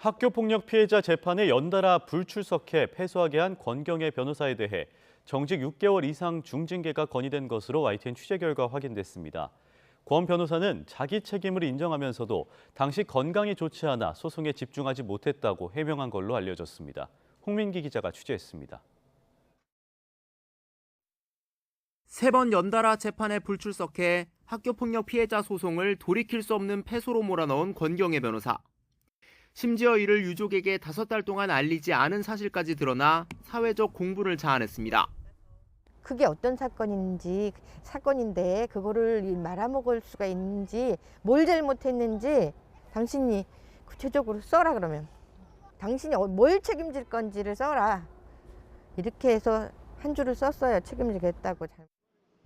학교폭력 피해자 재판에 연달아 불출석해 패소하게 한 권경애 변호사에 대해 정직 6개월 이상 중징계가 건의된 것으로 YTN 취재 결과 확인됐습니다. 권 변호사는 자기 책임을 인정하면서도 당시 건강이 좋지 않아 소송에 집중하지 못했다고 해명한 걸로 알려졌습니다. 홍민기 기자가 취재했습니다. 3번 연달아 재판에 불출석해 학교폭력 피해자 소송을 돌이킬 수 없는 패소로 몰아넣은 권경애 변호사. 심지어 이를 유족에게 5달 동안 알리지 않은 사실까지 드러나 사회적 공분을 자아냈습니다. 그게 어떤 사건인데 그거를 말아먹을 수가 있는지, 뭘 잘못했는지 당신이 구체적으로 써라. 그러면 당신이 뭘 책임질 건지를 써라. 이렇게 해서 한 줄을 썼어요. 책임지겠다고.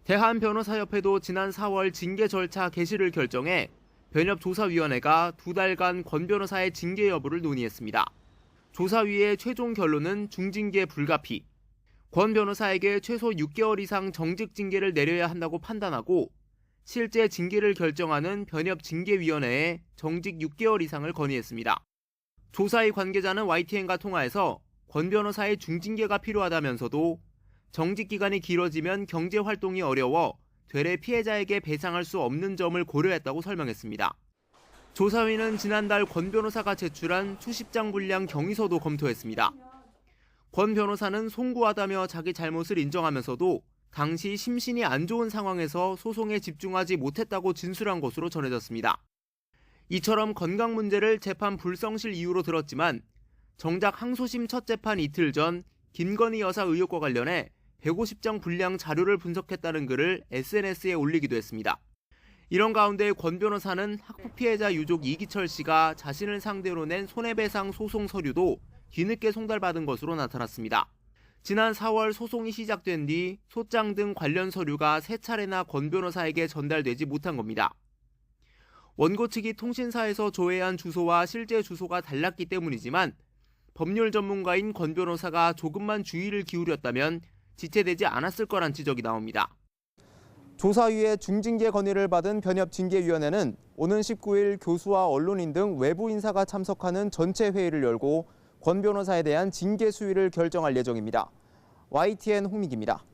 대한변호사협회도 지난 4월 징계 절차 개시를 결정해 변협조사위원회가 2달간 권 변호사의 징계 여부를 논의했습니다. 조사위의 최종 결론은 중징계 불가피. 권 변호사에게 최소 6개월 이상 정직 징계를 내려야 한다고 판단하고 실제 징계를 결정하는 변협징계위원회에 정직 6개월 이상을 건의했습니다. 조사위 관계자는 YTN과 통화에서 권 변호사의 중징계가 필요하다면서도 정직 기간이 길어지면 경제 활동이 어려워 되레 피해자에게 배상할 수 없는 점을 고려했다고 설명했습니다. 조사위는 지난달 권 변호사가 제출한 수십장 분량 경위서도 검토했습니다. 권 변호사는 송구하다며 자기 잘못을 인정하면서도 당시 심신이 안 좋은 상황에서 소송에 집중하지 못했다고 진술한 것으로 전해졌습니다. 이처럼 건강 문제를 재판 불성실 이유로 들었지만 정작 항소심 첫 재판 이틀 전 김건희 여사 의혹과 관련해 150장 분량 자료를 분석했다는 글을 SNS에 올리기도 했습니다. 이런 가운데 권 변호사는 학폭 피해자 유족 이기철 씨가 자신을 상대로 낸 손해배상 소송 서류도 뒤늦게 송달받은 것으로 나타났습니다. 지난 4월 소송이 시작된 뒤 소장 등 관련 서류가 3차례나 권 변호사에게 전달되지 못한 겁니다. 원고 측이 통신사에서 조회한 주소와 실제 주소가 달랐기 때문이지만 법률 전문가인 권 변호사가 조금만 주의를 기울였다면 지체되지 않았을 거란 지적이 나옵니다. 조사위의 중징계 건의를 받은 변협징계위원회는 오는 19일 교수와 언론인 등 외부 인사가 참석하는 전체 회의를 열고 권 변호사에 대한 징계 수위를 결정할 예정입니다. YTN 홍민기입니다.